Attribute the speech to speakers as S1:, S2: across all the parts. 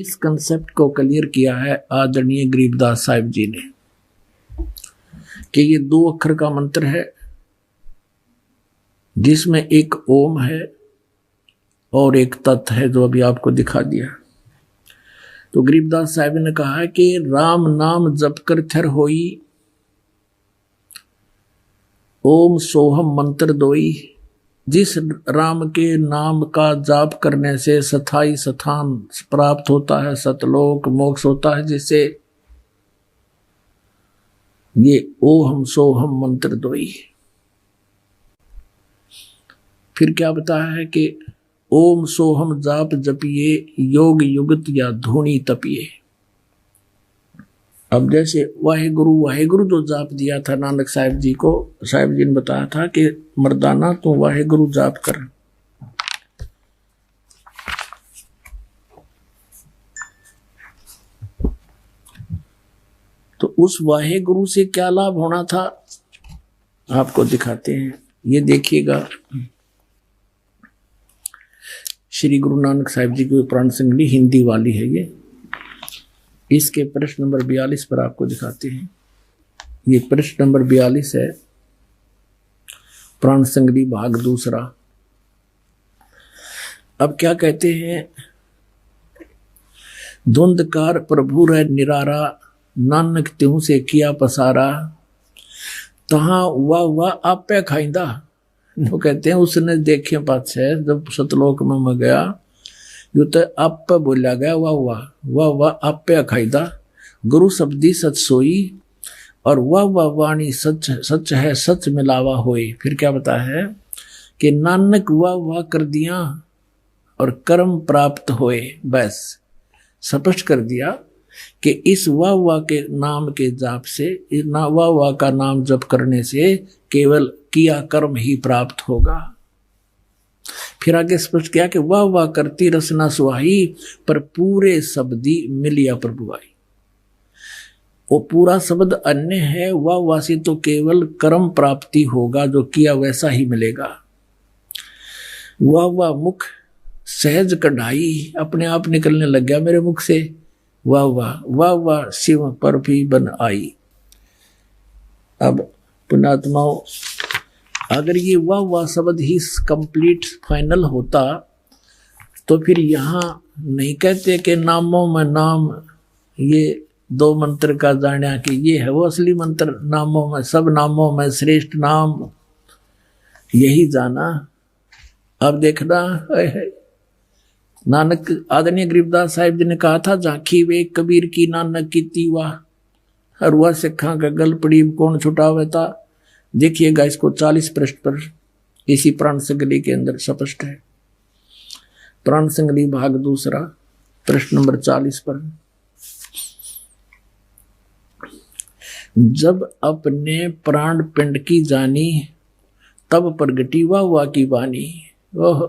S1: इस कंसेप्ट को क्लियर किया है आदरणीय गरीबदास साहिब जी ने कि ये 2 अक्षर का मंत्र है जिसमें एक ओम है और एक तत् है जो अभी आपको दिखा दिया। तो गरीबदास साहिब ने कहा कि राम नाम जप कर थर होई, ओम सोहम मंत्र दोई। जिस राम के नाम का जाप करने से स्थाई स्थान प्राप्त होता है, सतलोक मोक्ष होता है, जिससे ये ओम सोहम मंत्र दोई। फिर क्या बताया है कि ओम सोहम जाप जपिए, योग युगत या धूनी तपिए। अब जैसे वाहेगुरु जो जाप दिया था नानक साहिब जी को, साहिब जी ने बताया था कि मर्दाना तू वाहेगुरु जाप कर। तो उस वाहेगुरु से क्या लाभ होना था आपको दिखाते हैं। ये देखिएगा, श्री गुरु नानक साहिब जी की प्राण संगली हिंदी वाली है ये। इसके प्रश्न नंबर 42 पर आपको दिखाते हैं। ये प्रश्न नंबर 42 है, प्राण संगली भाग दूसरा। अब क्या कहते हैं, धुंधकार प्रभु रह निरारा, नानक त्यों से किया पसारा, तहां वाह आपे खाइंदा। वो कहते हैं उसने देखे पाछे जब सतलोक में गया, यो तो आप बोला गया वाह आपे खाइदा। गुरु शब्दी सच सोई, और वाह वाणी सच सच है, सच मिलावा होए। फिर क्या बता है कि नानक वाह कर दिया और कर्म प्राप्त होए। बस स्पष्ट कर दिया कि इस वाह के नाम के जाप से, वाह का नाम जप करने से केवल किया कर्म ही प्राप्त होगा। फिर आगे स्पष्ट किया कि वाह करती रसना सुहाई, पर पूरे शब्दी मिलिया प्रभु आई। वो पूरा शब्द अन्य है, वाह से तो केवल कर्म प्राप्ति होगा, जो किया वैसा ही मिलेगा। वाह मुख सहज कढ़ाई, अपने आप निकलने लग गया मेरे मुख से। वाह शिव पर भी बन आई। अब पुण्यात्माओं, अगर ये वाह शब्द ही कंप्लीट फाइनल होता तो फिर यहाँ नहीं कहते कि नामों में नाम, ये 2 मंत्र का जाना कि ये है वो असली मंत्र। नामों में, सब नामों में श्रेष्ठ नाम यही जाना। अब देखना, नानक आदरणीय गरीबदास साहिब जी ने कहा था, झांकी वे कबीर की नानक की तीवा, हरुआ सिखा का गल पड़ी कौन छुटावे था। देखिएगा इसको 40 पृष्ठ पर इसी प्राण संगली के अंदर स्पष्ट है। प्राण संगली भाग दूसरा प्रश्न नंबर 40 पर, जब अपने प्राण पिंड की जानी, तब प्रगटी वाह की बानी। ओह,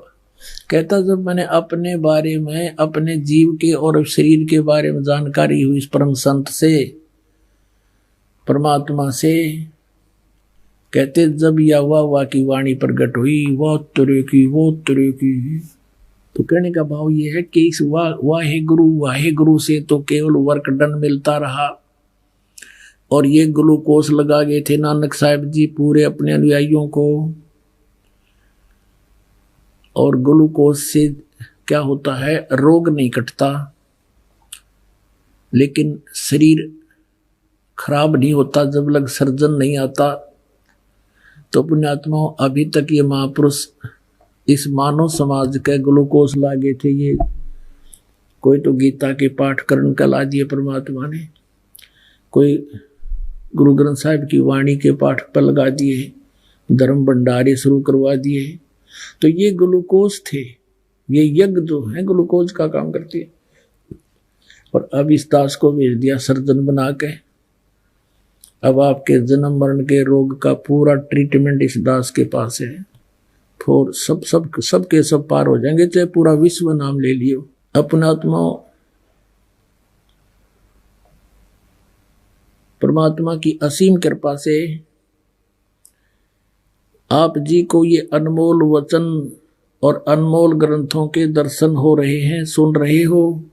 S1: कहता जब मैंने अपने बारे में, अपने जीव के और शरीर के बारे में जानकारी हुई इस परम संत से, परमात्मा से, कहते जब या वाह की वाणी प्रकट हुई, वो तरह की। तो कहने का भाव ये है कि इस वाहे गुरु से तो केवल वर्क डन मिलता रहा, और ये ग्लूकोस लगा गए थे नानक साहिब जी पूरे अपने अनुयायियों को। और ग्लूकोस से क्या होता है, रोग नहीं कटता, लेकिन शरीर खराब नहीं होता जब लग सर्जन नहीं आता। तो पुण्यात्माओं, अभी तक ये महापुरुष इस मानव समाज के ग्लूकोस लागे थे। ये कोई तो गीता के पाठ करण का ला दिए परमात्मा ने, कोई गुरु ग्रंथ साहिब की वाणी के पाठ पर लगा दिए, धर्म भंडारे शुरू करवा दिए। तो ये ग्लूकोज थे, ये यज्ञ जो है ग्लूकोज का काम करती है। और अब इस दास को भेज दिया सर्जन बना के। अब आपके जन्म मरण के रोग का पूरा ट्रीटमेंट इस दास के पास है। फिर सब के सब पार हो जाएंगे, चाहे पूरा विश्व नाम ले लियो। अपना आत्मा परमात्मा की असीम कृपा से आप जी को ये अनमोल वचन और अनमोल ग्रंथों के दर्शन हो रहे हैं, सुन रहे हो।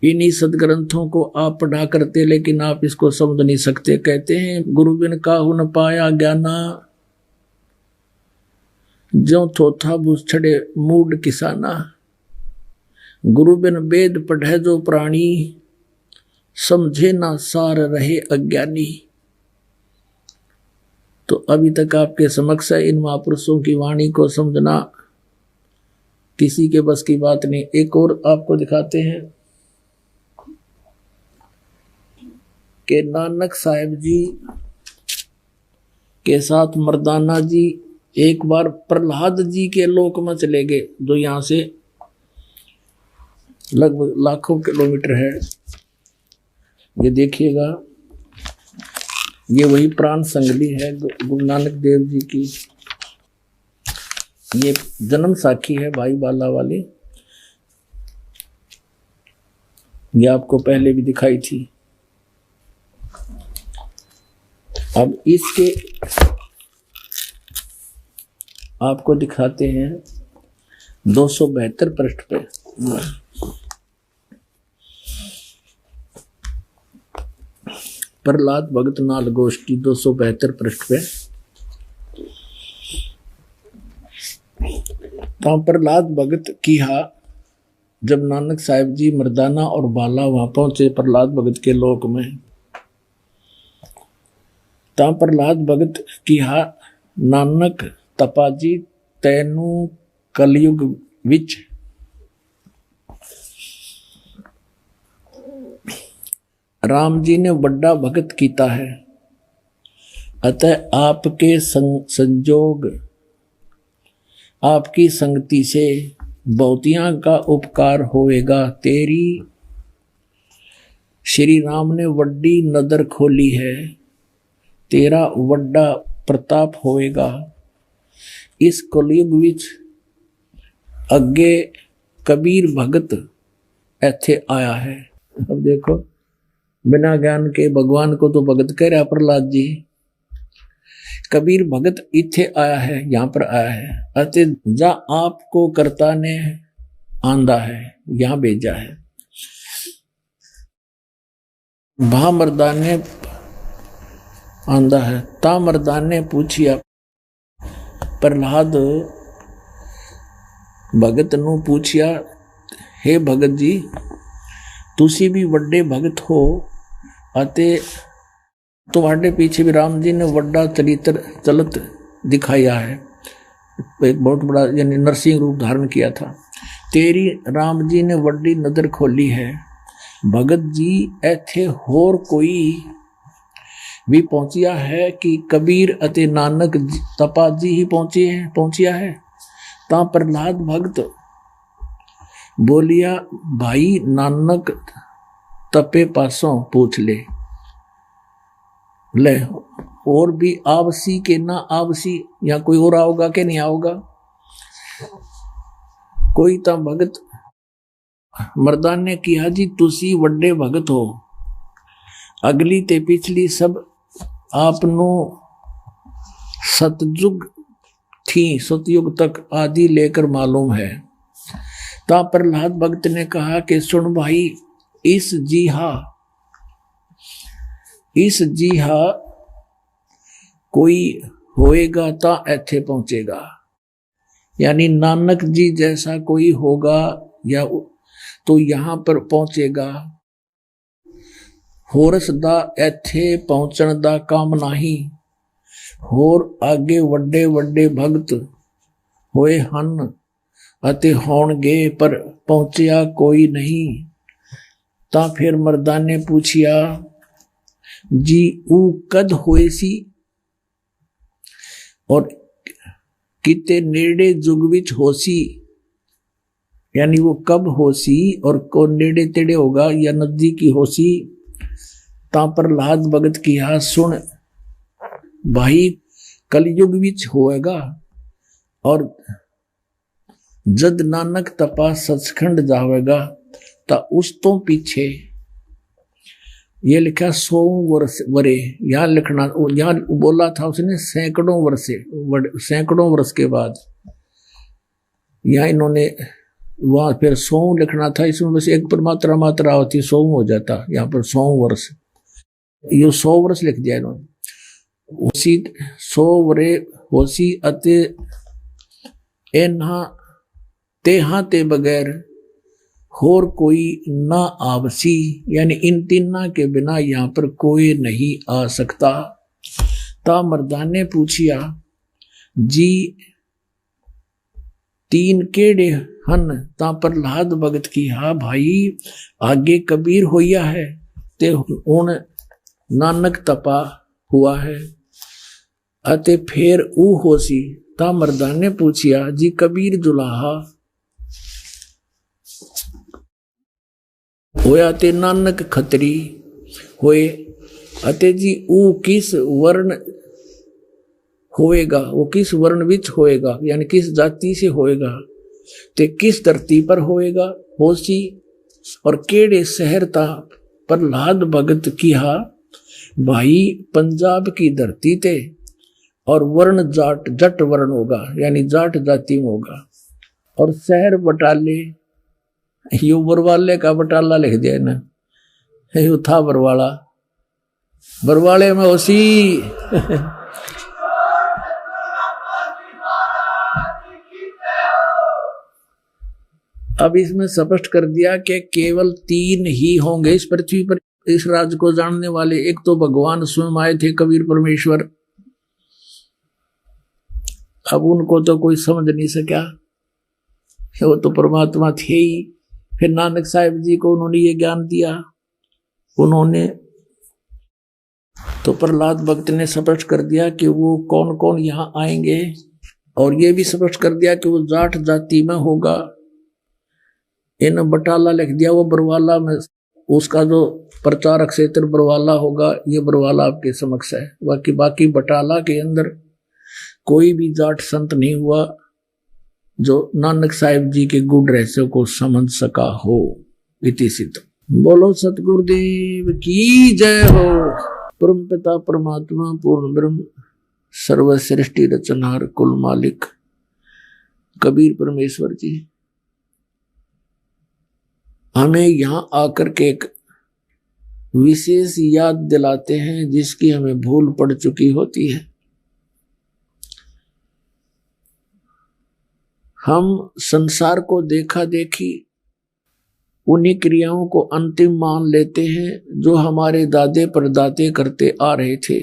S1: इन्हीं सदग्रंथों को आप पढ़ा करते, लेकिन आप इसको समझ नहीं सकते। कहते हैं गुरु बिन काहू न पाया ज्ञाना, ज्यों थोथा बुछड़े मूड किसाना। गुरु बिन वेद पढ़े जो प्राणी, समझे ना सार रहे अज्ञानी। तो अभी तक आपके समक्ष है, इन महापुरुषों की वाणी को समझना किसी के बस की बात नहीं। एक और आपको दिखाते हैं कि नानक साहिब जी के साथ मर्दाना जी एक बार प्रहलाद जी के लोक में चले गए, जो यहां से लगभग लाखों किलोमीटर है। ये देखिएगा, ये वही प्राण संगली है गुरु नानक देव जी की। ये जन्म साखी है भाई बाला वाली, ये आपको पहले भी दिखाई थी। अब इसके आपको दिखाते हैं 272 पृष्ठ पे। प्रहलाद भगत नाल गोष्ठी 272 पृष्ठ पे। तो प्रहलाद भगत किहा, जब नानक साहिब जी मर्दाना और बाला वहां पहुंचे प्रहलाद भगत के लोक में, ता प्रहलाद भगत किहा, नानक तपाजी तैनू कलयुग विच राम जी ने बड़ा भगत कीता है, अतः आपके संजोग आपकी संगति से बहुतियां का उपकार होएगा। तेरी श्री राम ने वड्डी नदर खोली है, तेरा वड्डा प्रताप होएगा। इस कलयुग विच अगे कबीर भगत ऐथे आया है। अब देखो, बिना ज्ञान के भगवान को तो भगत कह रहा प्रहलाद जी, कबीर भगत इथे आया है, यहां पर आया है। अते जा आपको कर्ता ने आंदा है, यहां भेजा है। भा मर्दान ने आंदा है, ता मर्दान ने पूछिया, प्रहलाद भगत नू पूछिया, हे भगत जी तुसी भी वड्डे भगत हो, अते तुम्हारे पीछे भी राम जी ने वड्डा चरित्र चलत दिखाया है, एक बहुत बड़ा यानी नरसिंह रूप धारण किया था। तेरी राम जी ने वड्डी नजर खोली है। भगत जी ऐथे होर कोई भी पहुंचिया है कि कबीर अते नानक तपा जी ही पहुंचिया है। ता प्रहलाद भगत बोलिया, भाई नानक तपे पासों पूछ ले और भी आवसी के ना आवसी, या कोई और आओगा के नहीं आओगा। कोई ता भगत मर्दान ने किया, जी तुसी वड्डे भगत हो, अगली ते पिछली सब आपनो सतयुग थी, सतयुग तक आदि लेकर मालूम है। ता प्रहलाद भगत ने कहा कि सुन भाई, इस जीहा कोई होएगा ता ऐथे पहुंचेगा, यानी नानक जी जैसा कोई होगा या तो यहां पर पहुंचेगा। होरस दा ऐथे पहुंचण दा काम नहीं, होर आगे वड्डे वड्डे भगत होए हन अते होणगे, पर पहुंचिया कोई नहीं। ता फिर मर्दान ने पूछिया, जी ऊ कद होए सी, और किते नेड़े जुग विच होसी, यानी वो कब होसी और को नेड़े तेड़े होगा या नजदीकी होसी। ता प्रहलाद भगत किया, सुन भाई कलयुग विच होएगा, और जद नानक तपा सचखंड जावेगा, ता उस तो पीछे ये लिखा 100 वरे, यहां लिखना, यहां बोला था उसने सैकड़ों वर्ष के बाद, यहां इन्होंने वहां फिर 100 लिखना था, इसमें बस एक पर मात्रा होती, 100 हो जाता, यहाँ पर 100 वर्ष, ये 100 वर्ष लिख दिया इन्होंने। उसी 100 वरे होसी अते एन्हा तेहा ते बगैर होर कोई ना आवसी, यानी इन तीना के बिना यहाँ पर कोई नहीं आ सकता। ता मर्दान ने पूछिया जी तीन केड़े हन, ता प्रहलाद भगत की हा भाई आगे कबीर होया है ते हुण नानक तपा हुआ है, अते फेर ऊ होसी। ता मर्दान ने पूछिया जी कबीर जुलाहा होया ते नानक खतरी होए, अते जी ऊ किस वर्ण होएगा, वो किस वर्ण विच होएगा, यानी किस जाति से होएगा, ते किस धरती पर होएगा होसी, और केड़े शहर ता प्रहलाद भगत की हा भाई पंजाब की धरती ते, और वर्ण जाट जट वर्ण होगा, यानी जाट जाति में होगा, और शहर बटाले, यो बरवाले का बटाला लिख दिया ना, यो था बरवाला, बरवाले में होसी अब इसमें स्पष्ट कर दिया कि केवल 3 ही होंगे इस पृथ्वी पर इस राज को जानने वाले। एक तो भगवान स्वयं आए थे कबीर परमेश्वर, अब उनको तो कोई समझ नहीं सका, वो तो परमात्मा थे ही। फिर नानक साहिब जी को उन्होंने ये ज्ञान दिया, उन्होंने तो प्रहलाद भक्त ने स्पष्ट कर दिया कि वो कौन कौन यहाँ आएंगे, और ये भी स्पष्ट कर दिया कि वो जाट जाति में होगा। इन बटाला लिख दिया, वो बरवाला में, उसका जो प्रचारक क्षेत्र बरवाला होगा, ये बरवाला आपके समक्ष है। बाकी बटाला के अंदर कोई भी जाट संत नहीं हुआ जो नानक साहिब जी के गुण रहस्य को समझ सका हो। इति सिद्ध। बोलो सतगुरुदेव की जय हो। परम पिता परमात्मा पूर्ण ब्रह्म सर्व सृष्टि रचनहार कुल मालिक कबीर परमेश्वर जी हमें यहां आकर के एक विशेष याद दिलाते हैं जिसकी हमें भूल पड़ चुकी होती है। हम संसार को देखा देखी उन्हीं क्रियाओं को अंतिम मान लेते हैं जो हमारे दादे परदादे करते आ रहे थे।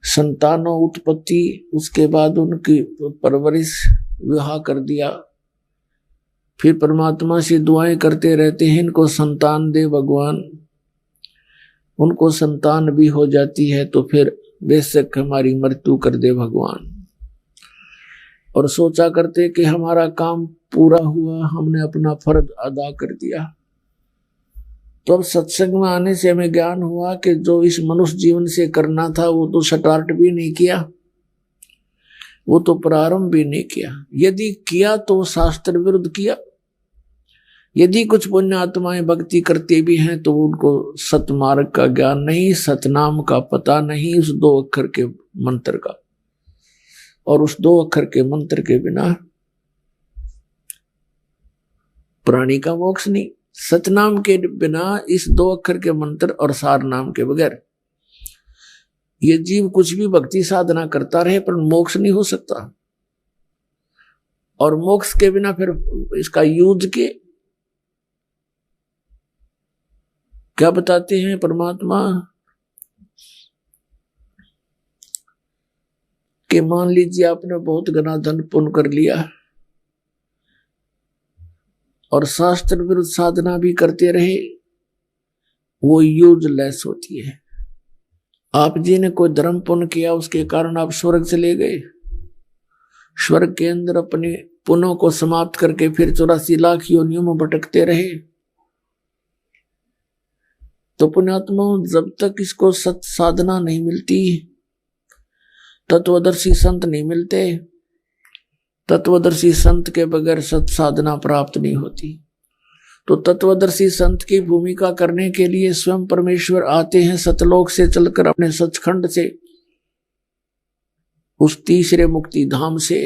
S1: संतानों उत्पत्ति, उसके बाद उनकी परवरिश, विवाह कर दिया, फिर परमात्मा से दुआएं करते रहते हैं इनको संतान दे भगवान। उनको संतान भी हो जाती है तो फिर बेशक हमारी मृत्यु कर दे भगवान, और सोचा करते कि हमारा काम पूरा हुआ, हमने अपना फर्ज अदा कर दिया। तो अब सत्संग में आने से हमें ज्ञान हुआ कि जो इस मनुष्य जीवन से करना था वो तो स्टार्ट भी नहीं किया, वो तो प्रारंभ भी नहीं किया। यदि किया तो शास्त्र विरुद्ध किया। यदि कुछ पुण्य आत्माएं भक्ति करते भी हैं तो उनको सतमार्ग का ज्ञान नहीं, सतनाम का पता नहीं, उस 2 अक्षर के मंत्र का, और उस 2 अक्षर के मंत्र के बिना प्राणी का मोक्ष नहीं। सतनाम के बिना, इस 2 अक्षर के मंत्र और सार नाम के बगैर ये जीव कुछ भी भक्ति साधना करता रहे पर मोक्ष नहीं हो सकता। और मोक्ष के बिना फिर इसका यूज के क्या बताते हैं परमात्मा कि मान लीजिए आपने बहुत घना धन पुण्य कर लिया और शास्त्र विरुद्ध साधना भी करते रहे, वो यूजलेस होती है। आप जी ने कोई धर्म पुण्य किया, उसके कारण आप स्वर्ग चले गए, स्वर्ग के अंदर अपने पुण्यों को समाप्त करके फिर 84 लाख योनियों में भटकते रहे। तो पुण्यात्माओं, जब तक इसको सत साधना नहीं मिलती, तत्वदर्शी संत नहीं मिलते, तत्वदर्शी संत के बगैर सत साधना प्राप्त नहीं होती। तो तत्वदर्शी संत की भूमिका करने के लिए स्वयं परमेश्वर आते हैं सतलोक से चलकर, अपने सचखंड से, उस तीसरे मुक्ति धाम से,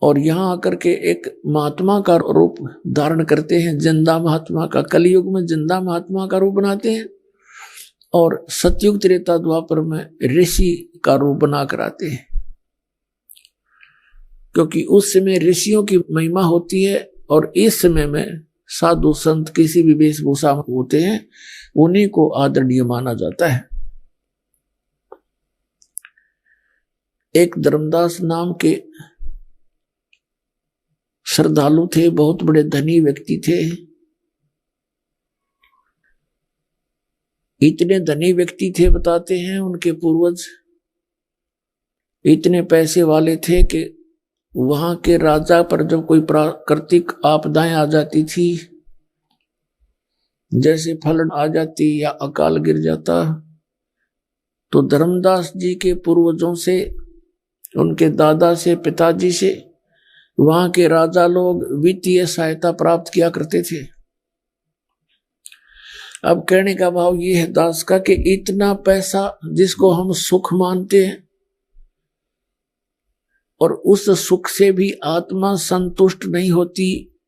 S1: और यहाँ आकर के एक महात्मा का रूप धारण करते हैं, जिंदा महात्मा का। कलयुग में जिंदा महात्मा का रूप बनाते हैं और सतयुग त्रेता द्वापर में ऋषि का रूप बना कर आते हैं, क्योंकि उस समय ऋषियों की महिमा होती है और इस समय में साधु संत किसी भी वेशभूषा में होते हैं, उन्हीं को आदरणीय माना जाता है। एक धर्मदास नाम के श्रद्धालु थे, बहुत बड़े धनी व्यक्ति थे। इतने धनी व्यक्ति थे, बताते हैं उनके पूर्वज इतने पैसे वाले थे कि वहां के राजा पर जब कोई प्राकृतिक आपदाएं आ जाती थी, जैसे फ्लड आ जाती या अकाल गिर जाता, तो धर्मदास जी के पूर्वजों से, उनके दादा से, पिताजी से वहां के राजा लोग वित्तीय सहायता प्राप्त किया करते थे। अब कहने का भाव ये है दास का कि इतना पैसा जिसको हम सुख मानते हैं और उस सुख से भी आत्मा संतुष्ट नहीं होती,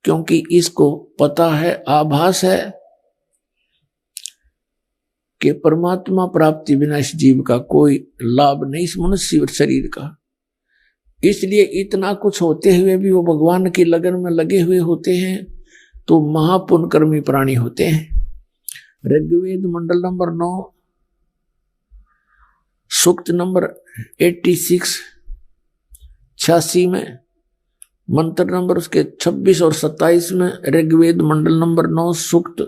S1: क्योंकि इसको पता है, आभास है कि परमात्मा प्राप्ति बिना इस जीव का कोई लाभ नहीं, इस मनुष्य शरीर का। इसलिए इतना कुछ होते हुए भी वो भगवान की लगन में लगे हुए होते हैं, तो महापुण्यकर्मी प्राणी होते हैं। ऋग्वेद मंडल नंबर 9 सूक्त नंबर 86 में, मंत्र नंबर उसके 26 और 27 में, ऋग्वेद मंडल नंबर 9 सूक्त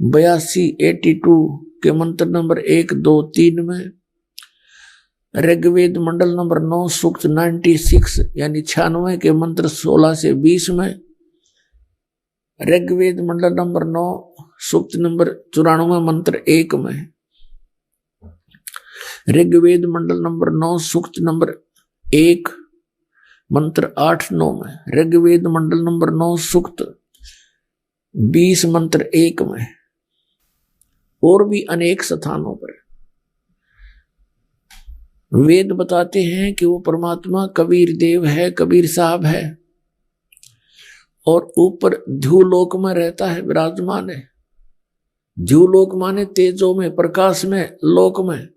S1: 82 के मंत्र नंबर 1, 2, 3 में, ऋग्वेद मंडल नंबर 9 सूक्त 96 यानी 96 के मंत्र 16 से 20 में, ऋग्वेद मंडल नंबर 9 सूक्त नंबर 94 मंत्र 1 में, ऋग्वेद मंडल नंबर 9 सूक्त नंबर 1 मंत्र 8-9 में, ऋग्वेद मंडल नंबर 9 सूक्त 20 मंत्र 1 में, और भी अनेक स्थानों पर वेद बताते हैं कि वो परमात्मा कबीर देव है, कबीर साहब है, और ऊपर ध्युलोक में रहता है, विराजमान है। ध्युलोक माने तेजो में, प्रकाश में, लोक में,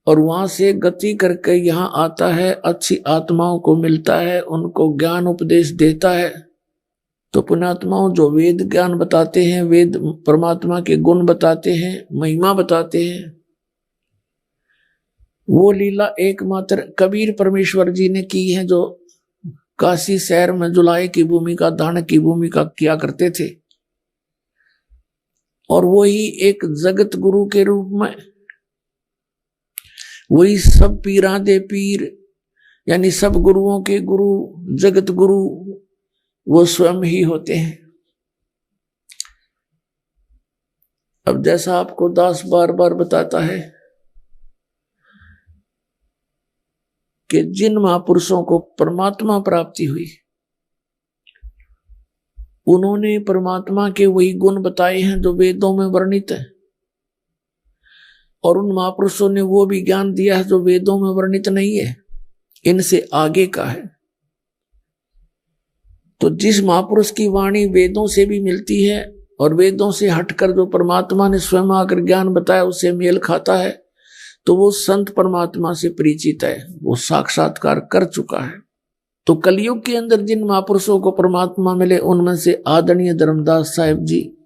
S1: और वहां से गति करके यहाँ आता है, अच्छी आत्माओं को मिलता है, उनको ज्ञान उपदेश देता है। तो पुण्यात्माओं जो वेद ज्ञान बताते हैं, वेद परमात्मा के गुण बताते हैं, महिमा बताते हैं, वो लीला एकमात्र कबीर परमेश्वर जी ने की है, जो काशी शहर में जुलाई की भूमिका, दान की भूमिका किया करते थे। और वही एक जगत गुरु के रूप में, वही सब पीरा दे पीर, यानी सब गुरुओं के गुरु, जगत गुरु वो स्वयं ही होते हैं। अब जैसा आपको दास बार बार बताता है कि जिन महापुरुषों को परमात्मा प्राप्ति हुई, उन्होंने परमात्मा के वही गुण बताए हैं जो वेदों में वर्णित है, और उन महापुरुषों ने वो भी ज्ञान दिया है जो वेदों में वर्णित नहीं है, इनसे आगे का है। तो जिस महापुरुष की वाणी वेदों से भी मिलती है और वेदों से हटकर जो परमात्मा ने स्वयं आकर ज्ञान बताया उससे मेल खाता है, तो वो संत परमात्मा से परिचित है, वो साक्षात्कार कर चुका है। तो कलयुग के अंदर जिन महापुरुषों को परमात्मा मिले, उनमें से आदरणीय धर्मदास साहिब जी,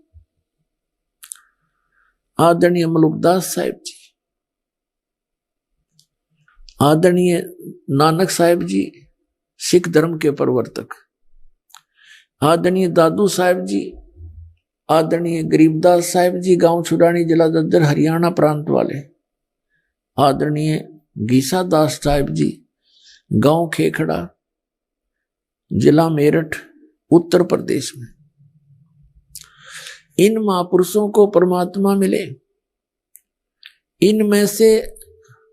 S1: आदरणीय मलुकदास साहिब जी, आदरणीय नानक साहिब जी सिख धर्म के प्रवर्तक, आदरणीय दादू साहिब जी, आदरणीय गरीबदास साहिब जी गांव छुड़ानी जिला दद्दर हरियाणा प्रांत वाले, आदरणीय गीसा दास साहिब जी गांव खेखड़ा जिला मेरठ उत्तर प्रदेश में, इन महापुरुषों को परमात्मा मिले। इनमें से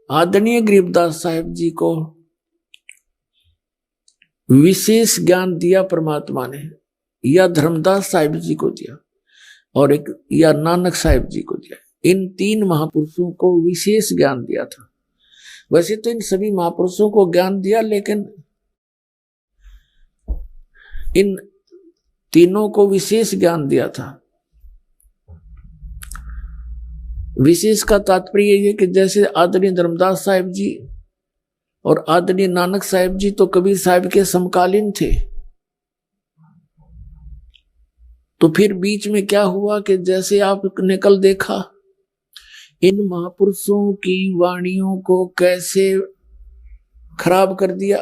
S1: आदरणीय गरीबदास साहिब जी को विशेष ज्ञान दिया परमात्मा ने, या धर्मदास साहिब जी को दिया, और एक या नानक साहिब जी को दिया। इन तीन महापुरुषों को विशेष ज्ञान दिया था। वैसे तो इन सभी महापुरुषों को ज्ञान दिया, लेकिन इन तीनों को विशेष ज्ञान दिया था। विशेष का तात्पर्य यही है कि जैसे आदरणीय धर्मदास साहिब जी और आदरणीय नानक साहिब जी तो कबीर साहिब के समकालीन थे, तो फिर बीच में क्या हुआ कि जैसे आपने कल देखा, इन महापुरुषों की वाणियों को कैसे खराब कर दिया।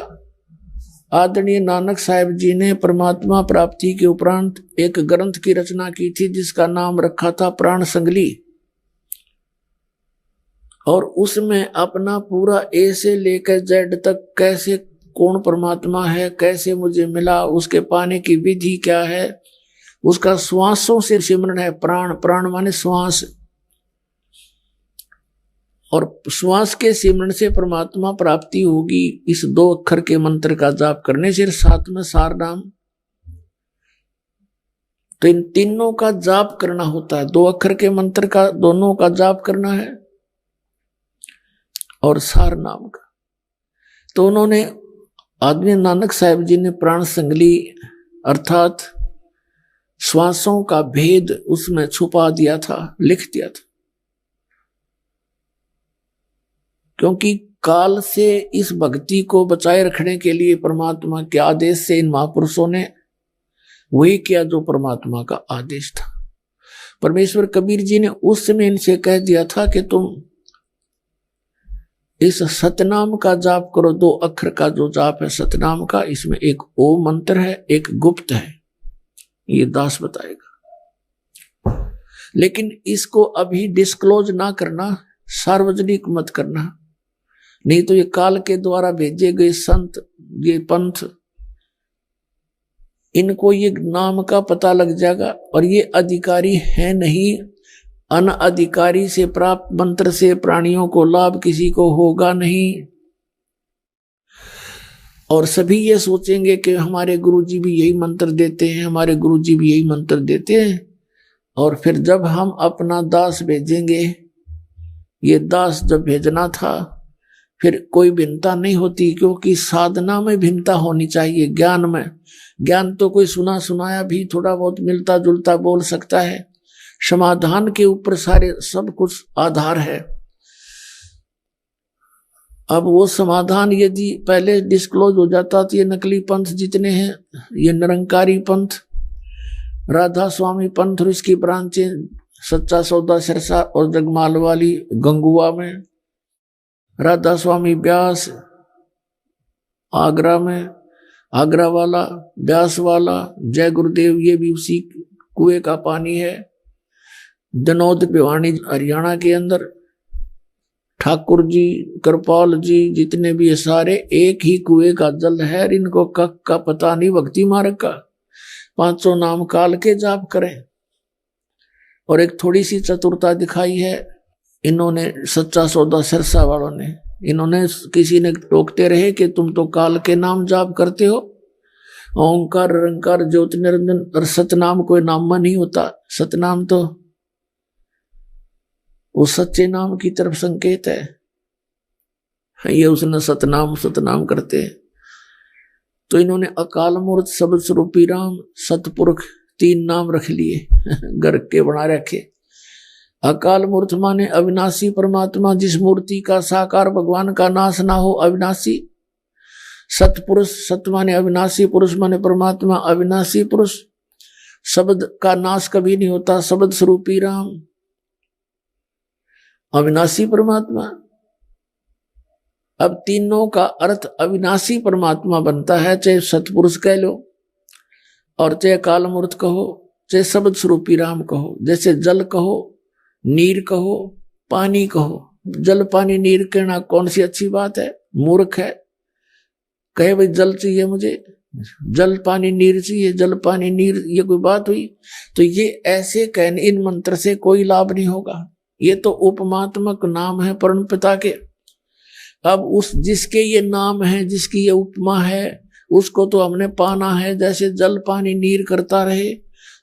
S1: आदरणीय नानक साहिब जी ने परमात्मा प्राप्ति के उपरांत एक ग्रंथ की रचना की थी जिसका नाम रखा था प्राण संगली, और उसमें अपना पूरा ए से लेकर जेड तक कैसे कौन परमात्मा है, कैसे मुझे मिला, उसके पाने की विधि क्या है, उसका श्वासों से सिमरन है। प्राण, प्राण माने श्वास, और श्वास के सिमरन से परमात्मा प्राप्ति होगी इस 2 अक्षर के मंत्र का जाप करने से, साथ में सार नाम। तो इन तीनों का जाप करना होता है, 2 अक्षर के मंत्र का दोनों का जाप करना है और सार नाम का। तो उन्होंने आदरणीय नानक साहिब जी ने प्राण संगली अर्थात श्वासों का भेद उसमें छुपा दिया था, लिख दिया था, क्योंकि काल से इस भक्ति को बचाए रखने के लिए परमात्मा के आदेश से इन महापुरुषों ने वही किया जो परमात्मा का आदेश था। परमेश्वर कबीर जी ने उस समय इनसे कह दिया था कि तुम इस सतनाम का जाप करो, 2 अक्षर का जो जाप है सतनाम का, इसमें एक ओम मंत्र है, एक गुप्त है, ये दास बताएगा। लेकिन इसको अभी डिस्क्लोज ना करना, सार्वजनिक मत करना, नहीं तो ये काल के द्वारा भेजे गए संत, ये पंथ, इनको ये नाम का पता लग जाएगा और ये अधिकारी है नहीं। अनअधिकारी से प्राप्त मंत्र से प्राणियों को लाभ किसी को होगा नहीं। और सभी ये सोचेंगे कि हमारे गुरुजी भी यही मंत्र देते हैं, हमारे गुरुजी भी यही मंत्र देते हैं। और फिर जब हम अपना दास भेजेंगे, ये दास जब भेजना था, फिर कोई भिन्नता नहीं होती, क्योंकि साधना में भिन्नता होनी चाहिए। ज्ञान में, ज्ञान तो कोई सुना सुनाया भी थोड़ा बहुत मिलता जुलता बोल सकता है, समाधान के ऊपर सारे सब कुछ आधार है। अब वो समाधान यदि पहले डिस्क्लोज हो जाता तो ये नकली पंथ जितने हैं, ये निरंकारी पंथ, राधा स्वामी पंथ और इसकी ब्रांचें सच्चा सौदा सिरसा और जगमाल वाली गंगुआ में, राधा स्वामी ब्यास आगरा में, आगरा वाला ब्यास वाला जय गुरुदेव ये भी उसी कुएं का पानी है, दनौद भिवानी हरियाणा के अंदर, ठाकुर जी कृपाल जी जितने भी ये सारे एक ही कुएं का जल है। इनको कक का पता नहीं, भक्ति मार्ग का 500 नाम काल के जाप करें। और एक थोड़ी सी चतुरता दिखाई है इन्होंने, सच्चा सौदा सिरसा वालों ने, इन्होंने किसी ने टोकते रहे कि तुम तो काल के नाम जाप करते हो, ओंकार निरंकार ज्योति निरंजन, और सतनाम कोई नाम नहीं होता। सतनाम तो वो सच्चे नाम की तरफ संकेत है, ये उसने सतनाम सतनाम करते हैं। तो इन्होंने अकाल मूर्त, शब्द स्वरूपी राम, सतपुरुष 3 नाम रख लिए घर के बना रखे। अकाल मूर्त माने अविनाशी परमात्मा, जिस मूर्ति का साकार भगवान का नाश ना हो, अविनाशी। सतपुरुष, सत माने अविनाशी, पुरुष माने परमात्मा, अविनाशी पुरुष, शब्द का नाश कभी नहीं होता, शब्द स्वरूपी राम, अविनाशी परमात्मा। अब तीनों का अर्थ अविनाशी परमात्मा बनता है, चाहे सतपुरुष कह लो और चाहे काल मूर्त कहो, चाहे शब्द स्वरूपी राम कहो। जैसे जल कहो, नीर कहो, पानी कहो। जल पानी नीर कहना कौन सी अच्छी बात है? मूर्ख है कहे भाई जल चाहिए मुझे, जल पानी नीर चाहिए, जल पानी नीर, ये कोई बात हुई? तो ये ऐसे कहने, इन मंत्र से कोई लाभ नहीं होगा। ये तो उपमात्मक नाम है परम पिता के। अब उस जिसके ये नाम है, जिसकी ये उपमा है, उसको तो हमने पाना है। जैसे जल पानी नीर करता रहे,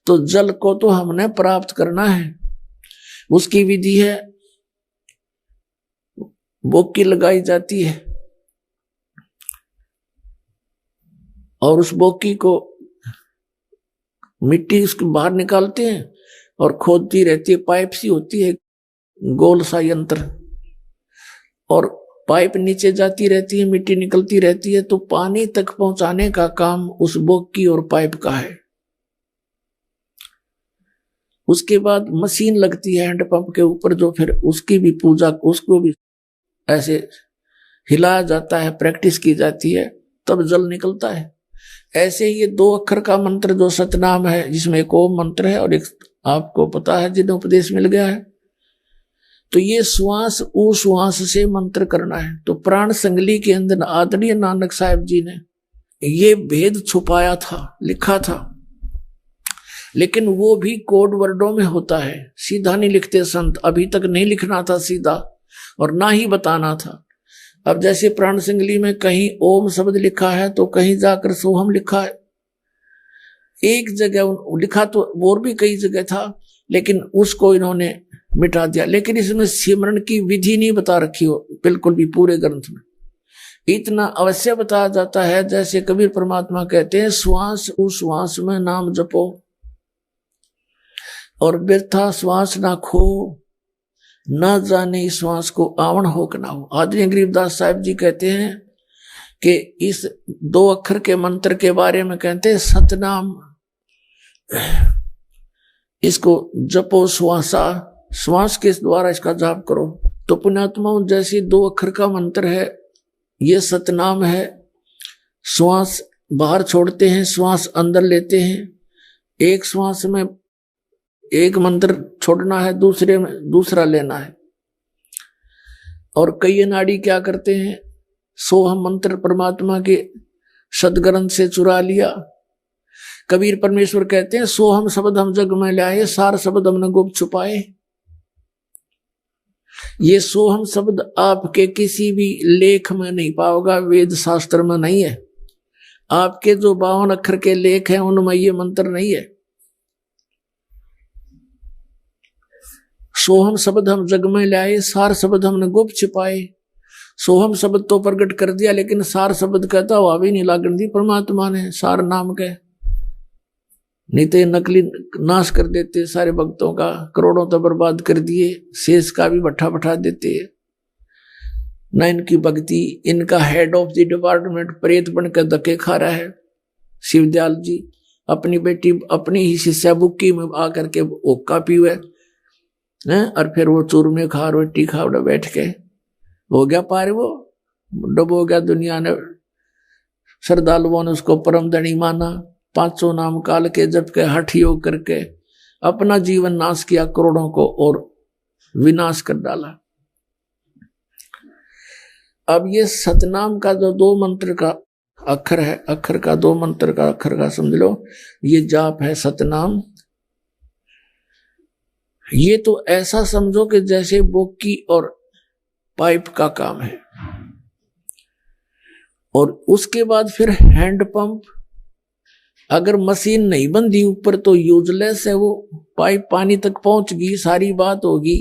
S1: तो जल को तो हमने प्राप्त करना है। उसकी विधि है बोकी लगाई जाती है और उस बोकी को मिट्टी उसके बाहर निकालते हैं और खोदती रहती है, पाइप सी होती है, गोल सा यंत्र, और पाइप नीचे जाती रहती है, मिट्टी निकलती रहती है, तो पानी तक पहुंचाने का काम उस बोकी और पाइप का है। उसके बाद मशीन लगती है हैंडपंप के ऊपर, जो फिर उसकी भी पूजा, उसको भी ऐसे हिलाया जाता है, प्रैक्टिस की जाती है, तब जल निकलता है। ऐसे ही ये 2 अक्षर का मंत्र जो सतनाम है, जिसमें एक ओम मंत्र है और एक आपको पता है जिन्हें उपदेश मिल गया है, तो ये श्वास ऊ श्वास से मंत्र करना है। तो प्राण संगली के अंदर आदरणीय नानक साहब जी ने ये भेद छुपाया था, लिखा था, लेकिन वो भी कोड वर्डों में होता है, सीधा नहीं लिखते संत। अभी तक नहीं लिखना था सीधा और ना ही बताना था। अब जैसे प्राण संगली में कहीं ओम शब्द लिखा है तो कहीं जाकर सोहम लिखा है, एक जगह लिखा तो और भी कई जगह था, लेकिन उसको इन्होंने मिटा दिया। लेकिन इसमें सिमरन की विधि नहीं बता रखी हो बिल्कुल भी पूरे ग्रंथ में। इतना अवश्य बताया जाता है, जैसे कबीर परमात्मा कहते हैं, श्वास उस श्वास में नाम जपो और व्यर्था श्वास ना खो, न जाने इस श्वास को आवण हो कि ना हो। आदरणीय गरीबदास साहब जी कहते हैं कि इस 2 अक्षर के मंत्र के बारे में कहते हैं, सतनाम, इसको जपो, श्वासा, श्वास के द्वारा इसका जाप करो। तो पुण्यात्माओं, जैसे 2 अक्षर का मंत्र है, ये सतनाम है। श्वास बाहर छोड़ते हैं, श्वास अंदर लेते हैं। एक श्वास में एक मंत्र छोड़ना है, दूसरे में दूसरा लेना है। और कई नाड़ी क्या करते हैं, सोहम मंत्र परमात्मा के सदग्रंथ से चुरा लिया। कबीर परमेश्वर कहते हैं, सोहम शब्द हम जग में लाए, सार शब्द हमने गुप्त छुपाए। ये सोहम शब्द आपके किसी भी लेख में नहीं पाओगा, वेद शास्त्र में नहीं है। आपके जो 52 अक्षर के लेख हैं उनमें ये मंत्र नहीं है। सोहम शब्द हम जग में लाए, सार शब्द हमने गुप्त छिपाए। सोहम शब्द तो प्रकट कर दिया, लेकिन सार शब्द कहता हुआ भी नहीं लागण दी परमात्मा ने सार नाम के। नहीं तो नकली नाश कर देते सारे भक्तों का, करोड़ों तो बर्बाद कर दिए, शेष का भी भट्ठा बैठा देते हैं। न इनकी भक्ति, इनका हेड ऑफ द डिपार्टमेंट प्रेत बनकर धक्के खा रहा है। शिवदयाल जी अपनी बेटी अपनी ही शिष्या बुक्की में आकर के ओक्का पीवे, और फिर वो चूरमे खा, रोटी खा, बैठ के हो गया पार, वो डुबो गया दुनिया ने। श्रद्धालुओं ने उसको परम धनी माना, 500 नाम काल के जप के हठ योग करके अपना जीवन नाश किया, करोड़ों को और विनाश कर डाला। अब ये सतनाम का जो 2 मंत्र का अक्षर है, अक्षर का 2 मंत्र का अक्षर का समझ लो, ये जाप है सतनाम। ये तो ऐसा समझो कि जैसे बोकी और पाइप का काम है। और उसके बाद फिर हैंड पंप, अगर मशीन नहीं बंधी ऊपर तो यूजलेस है वो। पाइप पानी तक पहुंच गई, सारी बात होगी,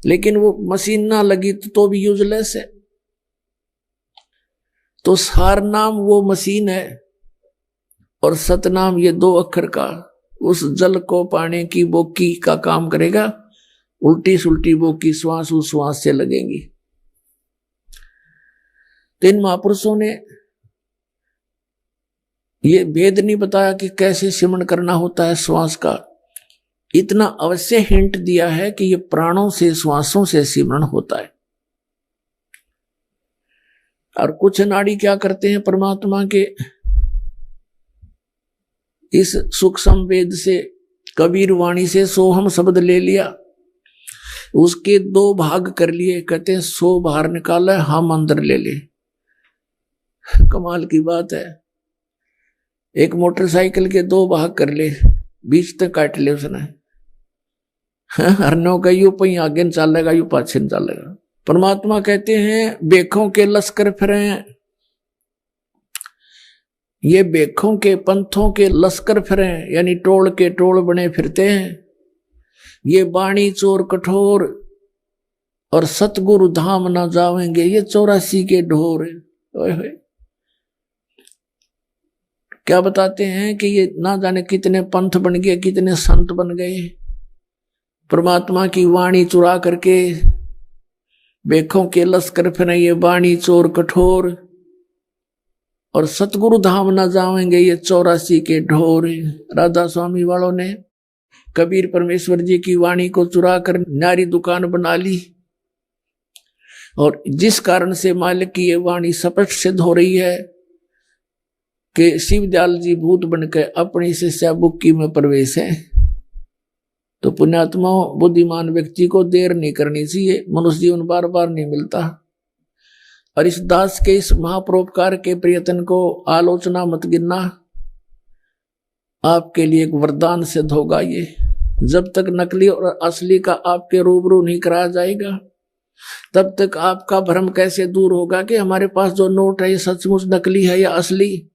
S1: लेकिन वो मशीन ना लगी तो भी यूजलेस है। तो सार नाम वो मशीन है और सतनाम ये 2 अक्षर का उस जल को पाने की बोकी का काम करेगा। उल्टी सुल्टी बोकी श्वास उस श्वास से लगेंगी। तो इन महापुरुषों ने ये भेद नहीं बताया कि कैसे सिमरण करना होता है श्वास का। इतना अवश्य हिंट दिया है कि ये प्राणों से, श्वासों से सिमरण होता है। और कुछ नाड़ी क्या करते हैं, परमात्मा के इस सूक्ष्म वेद से, कबीर वाणी से सोहम शब्द ले लिया, उसके 2 भाग कर लिए। कहते हैं 100 बाहर निकाला, हम अंदर ले ले। कमाल की बात है। एक मोटरसाइकिल के 2 भाग कर ले, बीच तक काट ले उसने। हरनों का यू पही आगे न चलेगा, यू पाछे न चलेगा। परमात्मा कहते हैं बेखों के लश्कर फिरे, ये बेखों के पंथों के लश्कर फिरे, यानी टोल के टोल बने फिरते हैं। ये बाणी चोर कठोर और सतगुरु धाम ना जावेंगे ये 84 के ढोर। ओए होए, क्या बताते हैं कि ये ना जाने कितने पंथ बन गए, कितने संत बन गए, परमात्मा की वाणी चुरा करके बेखों के लश्कर फिर ये वाणी चोर कठोर, और सतगुरु धाम ना जावेंगे ये 84 के ढोर। राधा स्वामी वालों ने कबीर परमेश्वर जी की वाणी को चुरा कर नारी दुकान बना ली, और जिस कारण से मालिक की ये वाणी स्पष्ट सिद्ध हो रही है कि शिवदयाल जी भूत बनकर अपनी शिष्या बुक्की में प्रवेश है। तो पुण्यात्माओं, बुद्धिमान व्यक्ति को देर नहीं करनी चाहिए, मनुष्य जीवन बार बार नहीं मिलता। और इस दास के इस महापरोपकार के प्रयत्न को आलोचना मत गिनना, आपके लिए एक वरदान सिद्ध होगा। ये जब तक नकली और असली का आपके रूबरू नहीं कराया जाएगा, तब तक आपका भ्रम कैसे दूर होगा कि हमारे पास जो नोट है ये सचमुच नकली है या असली।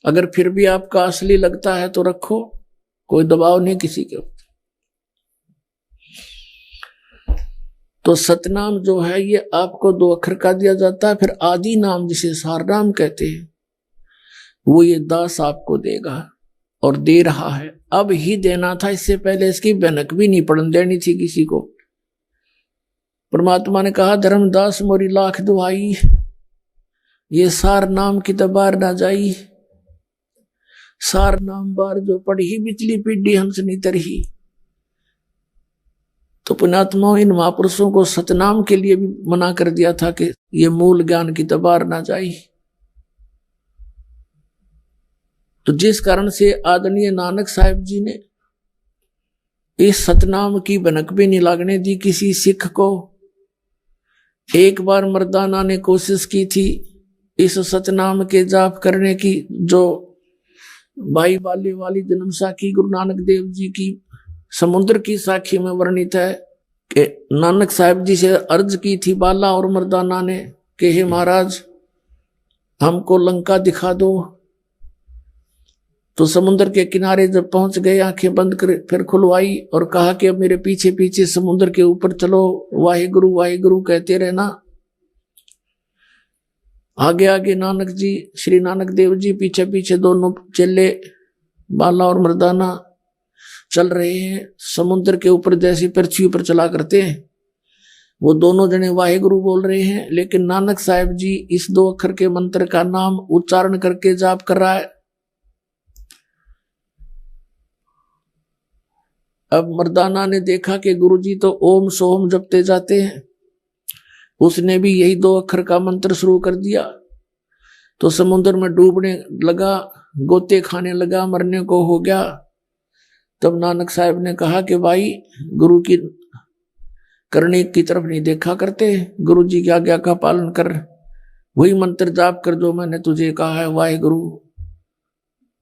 S1: अगर फिर भी आपका असली लगता है तो रखो, कोई दबाव नहीं किसी के ऊपर। तो सतनाम जो है ये आपको 2 अक्षर का दिया जाता है, फिर आदि नाम जिसे सार नाम कहते हैं वो ये दास आपको देगा और दे रहा है। अब ही देना था, इससे पहले इसकी भनक भी नहीं पड़न देनी थी किसी को। परमात्मा ने कहा, धर्मदास मोरी लाख दुहाई, ये सार नाम की तबार ना जाई। सार नाम बार जो पढ़ी बिचली पीढ़ी हंस नहीं तरही। तो पुण्यात्माओं, इन महापुरुषों को सतनाम के लिए भी मना कर दिया था कि ये मूल ज्ञान की तबार ना जाई। तो जिस कारण से आदरणीय नानक साहिब जी ने इस सतनाम की भनक भी नहीं लागने दी किसी सिख को। एक बार मर्दाना ने कोशिश की थी इस सतनाम के जाप करने की, जो भाई बाले वाली जन्म साखी गुरु नानक देव जी की समुद्र की साखी में वर्णित है कि नानक साहिब जी से अर्ज की थी बाला और मर्दाना ने कि हे महाराज, हमको लंका दिखा दो। तो समुद्र के किनारे जब पहुंच गए, आंखें बंद कर फिर खुलवाई और कहा कि अब मेरे पीछे पीछे समुद्र के ऊपर चलो, वाहिगुरु वाहिगुरु कहते रहना। आगे आगे नानक जी, श्री नानक देव जी, पीछे पीछे दोनों चेले बाला और मर्दाना चल रहे हैं। समुद्र के ऊपर जैसी पृथ्वी पर चला करते हैं, वो दोनों जने वाहिगुरु बोल रहे हैं, लेकिन नानक साहिब जी इस 2 अक्षर के मंत्र का नाम उच्चारण करके जाप कर रहा है। अब मर्दाना ने देखा कि गुरुजी तो ओम सोम जपते जाते हैं, उसने भी यही 2 अक्षर का मंत्र शुरू कर दिया। तो समुद्र में डूबने लगा, गोते खाने लगा, मरने को हो गया। तब नानक साहब ने कहा कि भाई, गुरु की करने की तरफ नहीं देखा करते, गुरु जी की आज्ञा का पालन कर, वही मंत्र जाप कर जो मैंने तुझे कहा है, वाहिगुरु।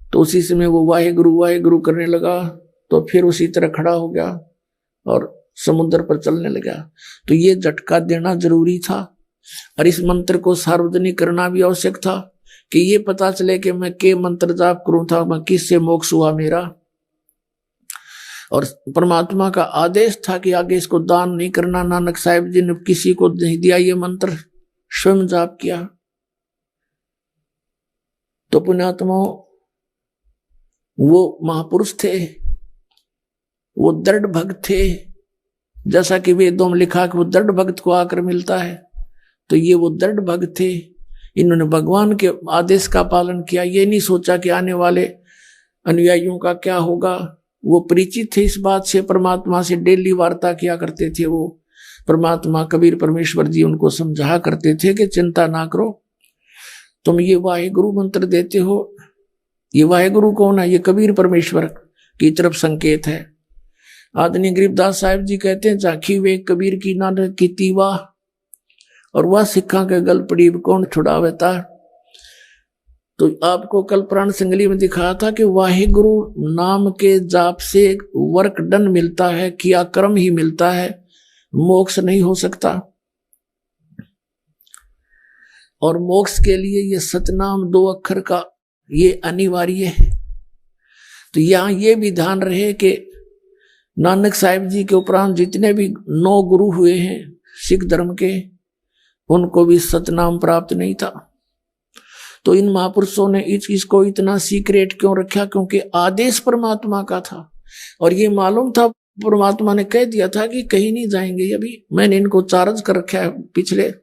S1: तो उसी समय वो वाहिगुरु वाहिगुरु करने लगा, तो फिर उसी तरह खड़ा हो गया और समुद्र पर चलने लगा। तो ये झटका देना जरूरी था, और इस मंत्र को सार्वजनिक करना भी आवश्यक था कि ये पता चले कि मैं के मंत्र जाप करूं था, मैं किससे मोक्ष हुआ मेरा। और परमात्मा का आदेश था कि आगे इसको दान नहीं करना। नानक साहिब जी ने किसी को नहीं दिया ये मंत्र, स्वयं जाप किया। तो पुण्यात्माओं, वो महापुरुष थे, वो दृढ़ भक्त थे। जैसा कि वेदों में लिखा कि वो दृढ़ भक्त को आकर मिलता है, तो ये वो दृढ़ भक्त थे। इन्होंने भगवान के आदेश का पालन किया, ये नहीं सोचा कि आने वाले अनुयायियों का क्या होगा। वो परिचित थे इस बात से, परमात्मा से डेली वार्ता किया करते थे। वो परमात्मा कबीर परमेश्वर जी उनको समझा करते थे कि चिंता ना करो, तुम ये वाहिगुरु मंत्र देते हो, ये वाहिगुरु कौन है? ये कबीर परमेश्वर की तरफ संकेत है। आदरणीय गरीबदास साहिब जी कहते हैं, झांकी वे कबीर की नानक की तीवा, और वह सिखा के गल पड़ी कौन छुड़ावेता। तो आपको कल प्राण संगली में दिखाया था कि वाहिगुरु नाम के जाप से वर्क डन मिलता है, किया कर्म ही मिलता है, मोक्ष नहीं हो सकता। और मोक्ष के लिए ये सतनाम 2 अक्षर का ये अनिवार्य है। तो यहां ये भी ध्यान रहे कि नानक साहिब जी के उपरांत जितने भी 9 गुरु हुए हैं, सिख धर्म के, उनको भी सतनाम प्राप्त नहीं था। तो इन महापुरुषों ने इसको इतना सीक्रेट क्यों रखा? क्योंकि आदेश परमात्मा का था और ये मालूम था, परमात्मा ने कह दिया था कि कहीं नहीं जाएंगे। अभी मैंने इनको चार्ज कर रखा है, पिछले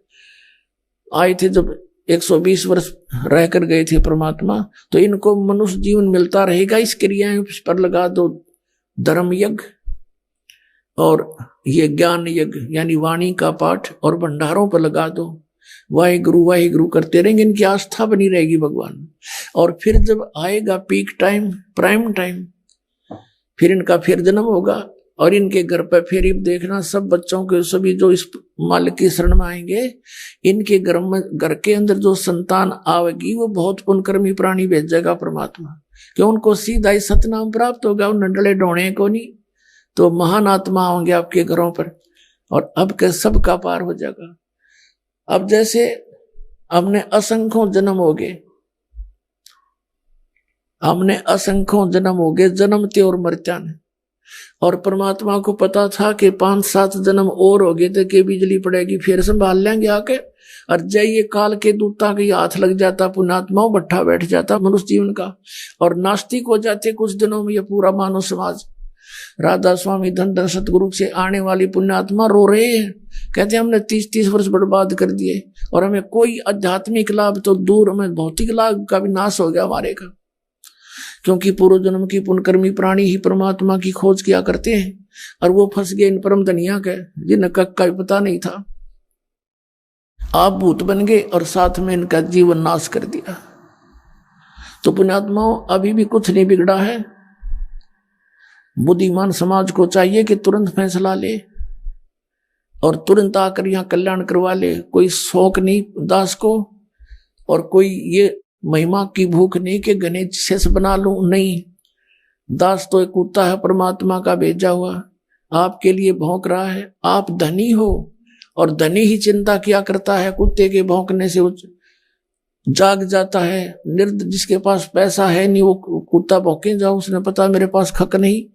S1: आए थे जब 120 वर्ष रह कर गए थे परमात्मा, तो इनको मनुष्य जीवन मिलता रहेगा। इस क्रियाएं पर लगा दो धर्म यज्ञ और ये ज्ञान यज्ञ यानी वाणी का पाठ, और भंडारों पर लगा दो वाहिगुरु वाहिगुरु करते रहेंगे, इनकी आस्था बनी रहेगी भगवान। और फिर जब आएगा पीक टाइम, प्राइम टाइम, फिर इनका फिर जन्म होगा और इनके घर पर फिर देखना सब बच्चों के, सभी जो इस मालिक की शरण में आएंगे, इनके घर के अंदर जो संतान आवेगी वो बहुत पुण्यकर्मी प्राणी भेजेगा परमात्मा, क्यों उनको सीधा ही सतनाम प्राप्त होगा, उन नंडले डोणे को नहीं। तो महान आत्मा होंगे आपके घरों पर और अब के सब का पार हो जाएगा। अब जैसे हमने असंख्यों जन्म हो गए, जन्मते और मरते ने, और परमात्मा को पता था कि 5-7 जन्म और हो गए थे कि बिजली पड़ेगी, फिर संभाल लेंगे आके। और जय ये काल के दूता के हाथ लग जाता, पुण्यात्माओं भट्ठा बैठ जाता मनुष्य जीवन का, और नास्तिक हो जाते कुछ दिनों में ये पूरा मानव समाज। राधा स्वामी धन धन सतगुरु से आने वाली पुण्यात्मा रो रहे हैं, कहते हैं हमने 30-30 वर्ष बर्बाद कर दिए और हमें कोई आध्यात्मिक लाभ तो दूर, हमें भौतिक लाभ का भी नाश हो गया हमारे का, क्योंकि पूर्व जन्म की पुण्यकर्मी प्राणी ही परमात्मा की खोज किया करते हैं और वो फंस गए इन परम धनिया के, जिन्हें का पता नहीं था। आप भूत बन गए और साथ में इनका जीवन नाश कर दिया। तो पुण्यात्माओं अभी भी कुछ नहीं बिगड़ा है। बुद्धिमान समाज को चाहिए कि तुरंत फैसला ले और तुरंत आकर यहाँ कल्याण करवा ले। कोई शौक नहीं दास को, और कोई ये महिमा की भूख नहीं कि गणेश शेष बना लूं, नहीं। दास तो एक कुत्ता है परमात्मा का भेजा हुआ, आपके लिए भौंक रहा है। आप धनी हो और धनी ही चिंता किया करता है, कुत्ते के भौंकने से जाग जाता है। निर्द जिसके पास पैसा है नहीं, वो कुत्ता भौंके जाओ, उसने पता मेरे पास खक नहीं।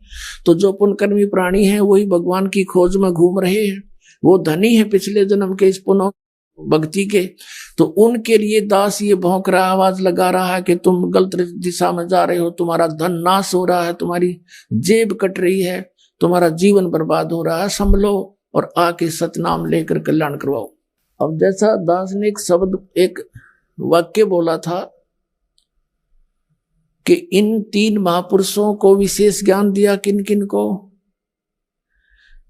S1: तो जो पुण्यकर्मी प्राणी हैं वही भगवान की खोज में घूम रहे हैं, वो धनी है पिछले जन्म के इस पुण्य भक्ति के। तो उनके लिए दास ये भौंक रहा, आवाज लगा रहा है कि तुम गलत दिशा में जा रहे हो, तुम्हारा धन नाश हो रहा है, तुम्हारी जेब कट रही है, तुम्हारा जीवन बर्बाद हो रहा है, संभलो और आके सतनाम लेकर कल्याण करवाओ। अब जैसा दास ने एक शब्द, एक वाक्य बोला था कि इन 3 महापुरुषों को विशेष ज्ञान दिया, किन किन को?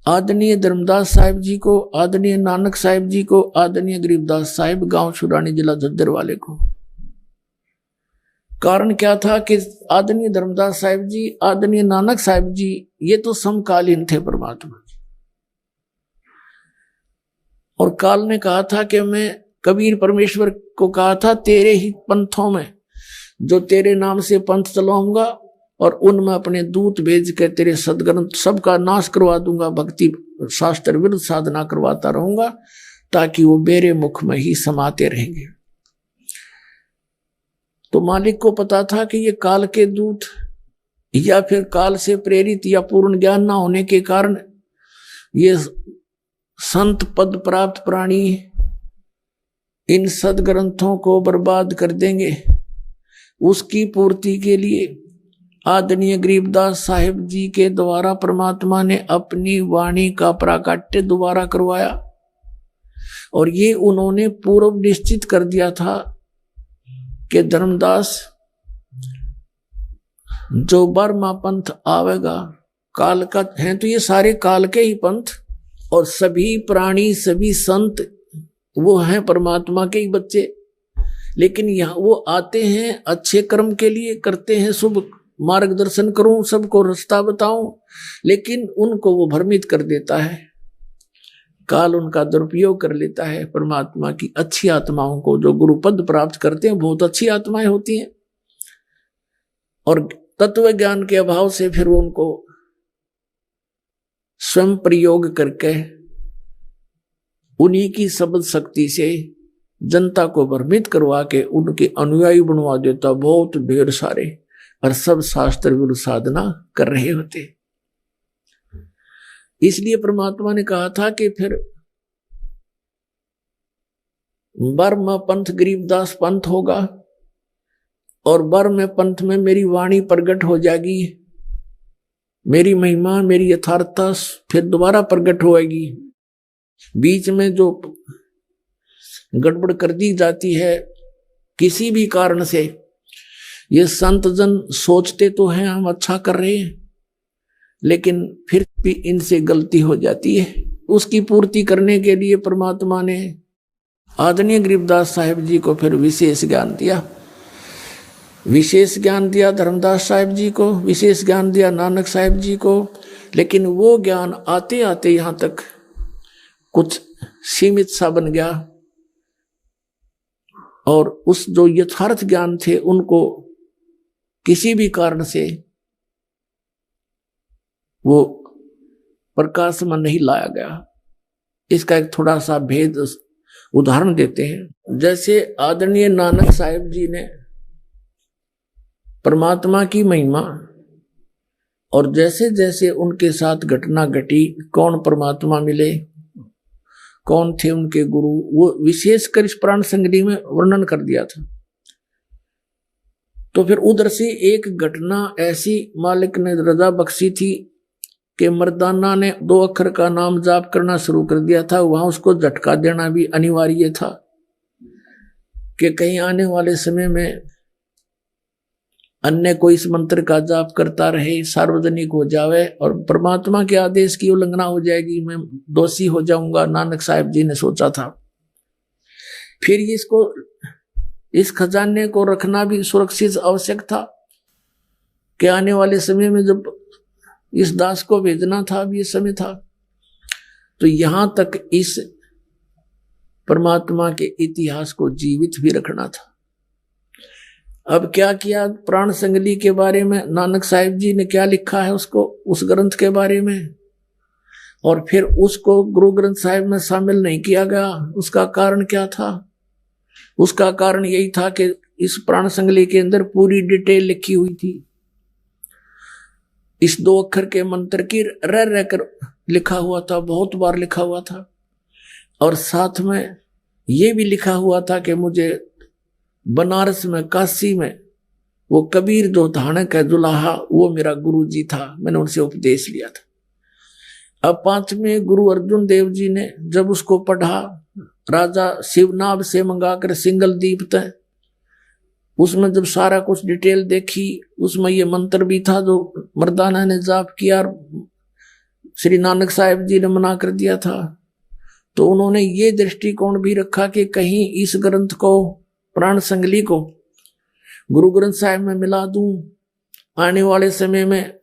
S1: आदरणीय धर्मदास साहिब जी को, आदरणीय नानक साहिब जी को, आदरणीय गरीबदास साहिब गांव छुड़ानी जिला झज्जर वाले को। कारण क्या था कि आदरणीय धर्मदास साहिब जी, आदरणीय नानक साहिब जी ये तो समकालीन थे परमात्मा जी, और काल ने कहा था कि मैं कबीर परमेश्वर को कहा था तेरे ही पंथों में, जो तेरे नाम से पंथ चलाऊंगा और उनमें अपने दूत भेज कर तेरे सदग्रंथ सबका नाश करवा दूंगा, भक्ति शास्त्र विरुद्ध साधना करवाता रहूंगा, ताकि वो मेरे मुख में ही समाते रहेंगे। तो मालिक को पता था कि ये काल के दूत या फिर काल से प्रेरित या पूर्ण ज्ञान ना होने के कारण ये संत पद प्राप्त प्राणी इन सदग्रंथों को बर्बाद कर देंगे। उसकी पूर्ति के लिए आदरणीय गरीबदास साहिब जी के द्वारा परमात्मा ने अपनी वाणी का प्राकट्य दोबारा करवाया, और ये उन्होंने पूर्व निश्चित कर दिया था कि धर्मदास जो बर्मा पंथ आवेगा काल का है, तो ये सारे काल के ही पंथ, और सभी प्राणी सभी संत वो हैं परमात्मा के ही बच्चे। लेकिन यहाँ वो आते हैं अच्छे कर्म के लिए, करते हैं शुभ, मार्गदर्शन करूं, सबको रास्ता बताऊं, लेकिन उनको वो भ्रमित कर देता है। काल उनका दुरुपयोग कर लेता है। परमात्मा की अच्छी आत्माओं को जो गुरु पद प्राप्त करते हैं, बहुत अच्छी आत्माएं होती हैं, और तत्व ज्ञान के अभाव से फिर उनको स्वयं प्रयोग करके उन्हीं की शब्द शक्ति से जनता को भ्रमित करवा के उनके अनुयायी बनवा देता, बहुत ढेर सारे, और सब शास्त्र विरुद्ध साधना कर रहे होते। इसलिए परमात्मा ने कहा था कि फिर बर्म पंथ गरीबदास पंथ होगा और बर्म पंथ में मेरी वाणी प्रकट हो जाएगी, मेरी महिमा मेरी यथार्थता फिर दोबारा प्रकट होएगी। बीच में जो गड़बड़ कर दी जाती है किसी भी कारण से, ये संत जन सोचते तो हैं हम अच्छा कर रहे हैं, लेकिन फिर भी इनसे गलती हो जाती है। उसकी पूर्ति करने के लिए परमात्मा ने आदरणीय गरीबदास साहिब जी को फिर विशेष ज्ञान दिया, विशेष ज्ञान दिया धर्मदास साहिब जी को, विशेष ज्ञान दिया नानक साहिब जी को। लेकिन वो ज्ञान आते आते यहाँ तक कुछ सीमित सा बन गया और उस जो यथार्थ ज्ञान थे उनको किसी भी कारण से वो प्रकाश में नहीं लाया गया। इसका एक थोड़ा सा भेद उदाहरण देते हैं। जैसे आदरणीय नानक साहिब जी ने परमात्मा की महिमा और जैसे जैसे उनके साथ घटना घटी, कौन परमात्मा मिले, कौन थे उनके गुरु, वो विशेषकर इस प्राण संगति में वर्णन कर दिया था। तो फिर उधर से एक घटना ऐसी मालिक ने रजा बख्शी थी कि मर्दाना ने 2 अक्षर का नाम जाप करना शुरू कर दिया था। वहां उसको झटका देना भी अनिवार्य था कि कहीं आने वाले समय में अन्य कोई इस मंत्र का जाप करता रहे, सार्वजनिक हो जावे और परमात्मा के आदेश की उल्लंघना हो जाएगी, मैं दोषी हो जाऊंगा। नानक साहिब जी ने सोचा था। फिर इसको इस खजाने को रखना भी सुरक्षित आवश्यक था कि आने वाले समय में जब इस दास को भेजना था, अब ये समय था। तो यहां तक इस परमात्मा के इतिहास को जीवित भी रखना था। अब क्या किया, प्राण संगली के बारे में नानक साहिब जी ने क्या लिखा है उसको, उस ग्रंथ के बारे में, और फिर उसको गुरु ग्रंथ साहिब में शामिल नहीं किया गया। उसका कारण क्या था? उसका कारण यही था कि इस प्राण संगली के अंदर पूरी डिटेल लिखी हुई थी। इस 2 अक्षर के मंत्र की रह रहकर लिखा हुआ था, बहुत बार लिखा हुआ था। और साथ में ये भी लिखा हुआ था कि मुझे बनारस में, काशी में वो कबीर जो धानक है जुलाहा, वो मेरा गुरु जी था, मैंने उनसे उपदेश लिया था। अब 5वें गुरु अर्जुन देव जी ने जब उसको पढ़ा, राजा शिवनाभ से मंगाकर सिंगल दीप तय, उसमें जब सारा कुछ डिटेल देखी, उसमें ये मंत्र भी था जो मर्दाना ने जाप किया और श्री नानक साहिब जी ने मना कर दिया था। तो उन्होंने ये दृष्टिकोण भी रखा कि कहीं इस ग्रंथ को, प्राण संगली को गुरु ग्रंथ साहिब में मिला दूं, आने वाले समय में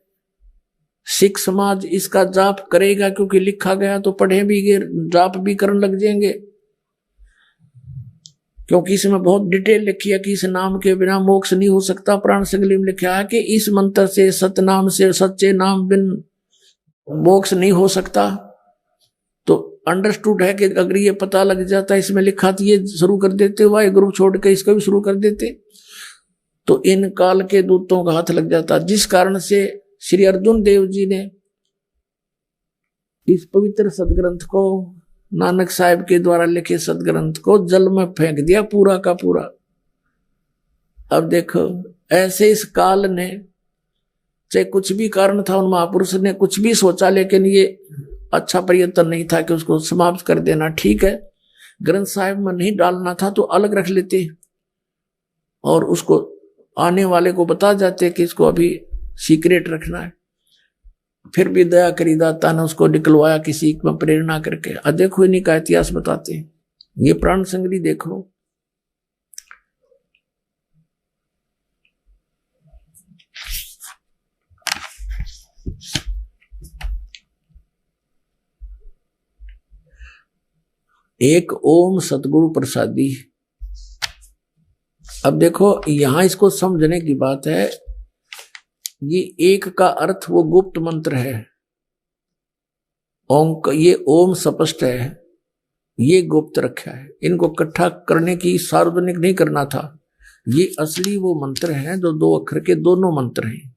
S1: सिख समाज इसका जाप करेगा, क्योंकि लिखा गया तो पढ़े भी गए, जाप भी करने लग जाएंगे, क्योंकि इसमें बहुत डिटेल लिखी है कि इस नाम के बिना मोक्ष नहीं हो सकता। प्राण संगली में लिखा है कि इस मंत्र से, सतनाम से, सच्चे नाम बिन मोक्ष नहीं हो सकता। तो अंडरस्टूड है कि अगर ये पता लग जाता, इसमें लिखा था, ये शुरू कर देते, वाहे गुरु छोड़ के इसका भी शुरू कर देते, तो इन काल के दूतों का हाथ लग जाता। जिस कारण से श्री अर्जुन देव जी ने इस पवित्र सदग्रंथ को, नानक साहिब के द्वारा लिखे सदग्रंथ को जल में फेंक दिया पूरा का पूरा। अब देखो, ऐसे इस काल ने, चाहे कुछ भी कारण था, उन महापुरुष ने कुछ भी सोचा, लेकिन ये अच्छा प्रयत्न नहीं था कि उसको समाप्त कर देना। ठीक है, ग्रंथ साहिब में नहीं डालना था तो अलग रख लेते और उसको आने वाले को बता जाते कि इसको अभी सीक्रेट रखना है। फिर भी दया करी दाता ने उसको निकलवाया किसी में प्रेरणा करके। देखो इन्हीं का इतिहास बताते हैं। ये प्राण संगली देखो, एक ओम सतगुरु प्रसादी। अब देखो यहां इसको समझने की बात है, ये एक का अर्थ वो गुप्त मंत्र है, ओम का, ये ओम स्पष्ट है, ये गुप्त रखा है। इनको इकट्ठा करने की, सार्वजनिक नहीं करना था। ये असली वो मंत्र हैं जो 2 अक्षर के दोनों मंत्र हैं,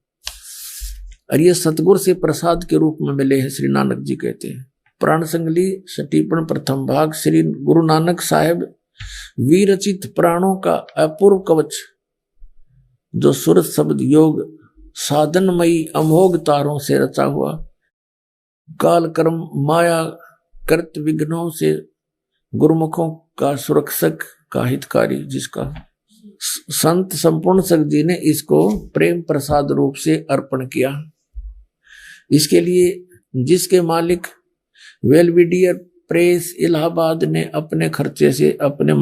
S1: और ये सतगुरु से प्रसाद के रूप में मिले हैं, श्री नानक जी कहते हैं। प्राण संगली सटीपन प्रथम भाग, श्री गुरु नानक साहेब विरचित प्राणों का अपूर्व कवच, जो सुरत शब्द योग साधनमयी अमोघ तारों से रचा हुआ, काल कर्म माया कृत विघ्नों से गुरुमुखों का सुरक्षक का हितकारी, जिसका संत संपूर्ण सक जी ने इसको प्रेम प्रसाद रूप से अर्पण किया। इसके लिए जिसके मालिक वेलविडियर प्रेस इलाहाबाद ने अपने खर्चे से अपने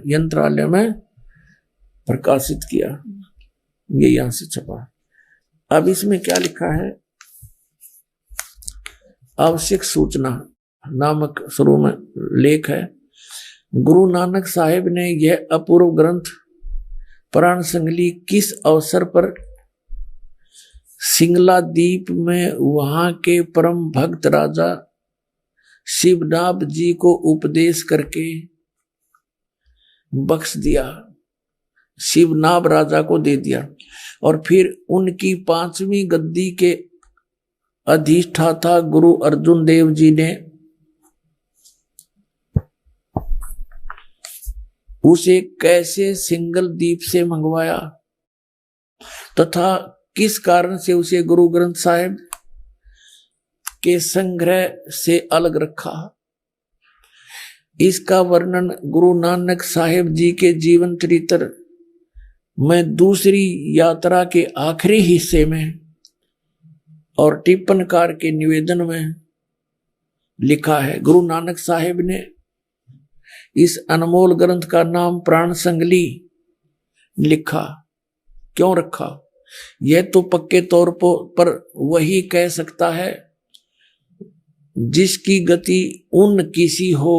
S1: यंत्रालय में प्रकाशित किया। ये यहां से छपा। अब इसमें क्या लिखा है, आवश्यक सूचना नामक शुरू में लेख है। गुरु नानक साहिब ने यह अपूर्व ग्रंथ प्राण संगली किस अवसर पर सिंगला द्वीप में वहां के परम भक्त राजा शिवनाभ जी को उपदेश करके बख्श दिया, शिवनाभ राजा को दे दिया, और फिर उनकी 5वीं गद्दी के अधिष्ठाता गुरु अर्जुन देव जी ने उसे कैसे सिंगल द्वीप से मंगवाया तथा किस कारण से उसे गुरु ग्रंथ साहिब के संग्रह से अलग रखा, इसका वर्णन गुरु नानक साहिब जी के जीवन चरित्र में दूसरी यात्रा के आखिरी हिस्से में और टिप्पणकार के निवेदन में लिखा है। गुरु नानक साहिब ने इस अनमोल ग्रंथ का नाम प्राण संगली लिखा। क्यों रखा? यह तो पक्के तौर पर वही कह सकता है जिसकी गति उन किसी हो,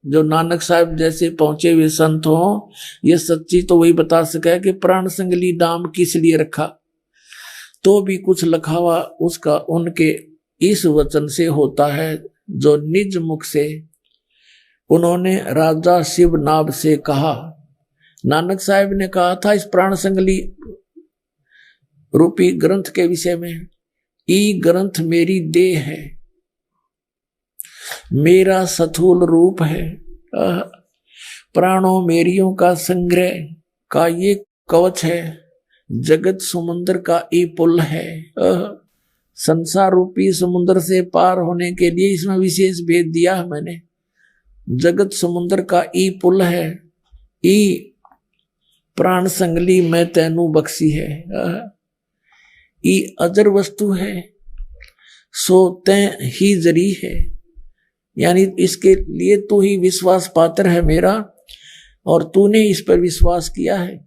S1: जो नानक साहब जैसे पहुंचे हुए संत हो, ये सच्ची तो वही बता सके कि प्राण संगली नाम किस लिए रखा। तो भी कुछ लखावा उसका उनके इस वचन से होता है जो निज मुख से उन्होंने राजा शिवनाभ से कहा। नानक साहब ने कहा था इस प्राण संगली रूपी ग्रंथ के विषय में, ई ग्रंथ मेरी देह है, मेरा स्थूल रूप है, प्राणों मेरियों का संग्रह का ये कवच है, जगत समुद्र का ई पुल है। संसार रूपी समुद्र से पार होने के लिए इसमें विशेष भेद दिया है मैंने। जगत समुद्र का ई पुल है, ई प्राण संगली मैं तैनू बख्शी है, ई अजर वस्तु है, सो तैं ही जरी है, यानी इसके लिए तू ही विश्वास पात्र है मेरा, और तूने इस पर विश्वास किया है।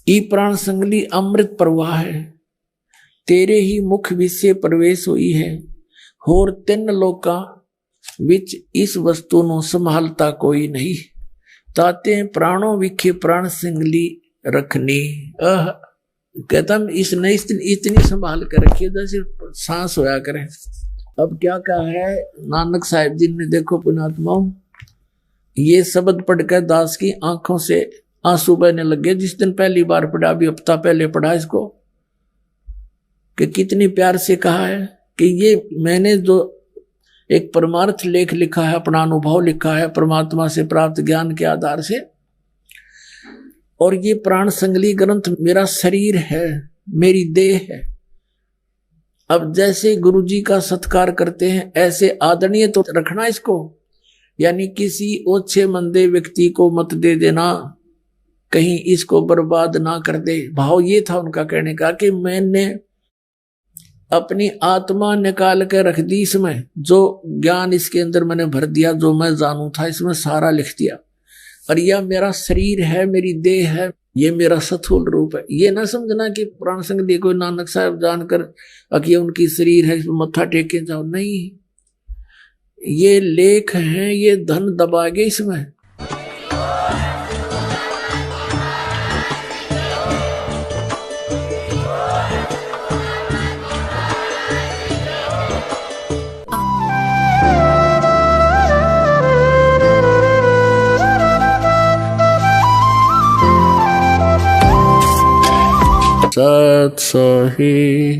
S1: ई प्राण संगली अमृत प्रवाह है, तेरे ही मुख विषय प्रवेश हुई है, होर 3 लोका विच इस वस्तु नु संभालता कोई नहीं, ताते प्राणों विखे प्राण संगली रखनी। कहता इसने इतनी संभाल कर रखी है जैसे सांस होया करे। अब क्या कहा है नानक साहिब जी ने, देखो पुण्यात्माओं, ये शब्द पढ़कर दास की आंखों से आंसू बहने लगे। जिस दिन पहली बार पढ़ा, अभी हफ्ता पहले पढ़ा इसको, कि कितनी प्यार से कहा है कि ये मैंने जो एक परमार्थ लेख लिखा है, अपना अनुभव लिखा है परमात्मा से प्राप्त ज्ञान के आधार से, और ये प्राण संगली ग्रंथ मेरा शरीर है, मेरी देह है। अब जैसे गुरुजी का सत्कार करते हैं ऐसे आदरणीय तो रखना इसको, यानी किसी ओछे मंदे व्यक्ति को मत दे देना, कहीं इसको बर्बाद ना कर दे। भाव ये था उनका कहने का कि मैंने अपनी आत्मा निकाल के रख दी इसमें, जो ज्ञान इसके अंदर मैंने भर दिया, जो मैं जानू था इसमें सारा लिख दिया, और यह मेरा शरीर है, मेरी देह है, ये मेरा स्थूल रूप है। ये ना समझना कि प्राण संगली कोई नानक साहब जानकर कि ये उनकी शरीर है, इसमें मत्था टेके जाओ, नहीं, ये लेख हैं, ये धन दबागे इसमें। सत सही।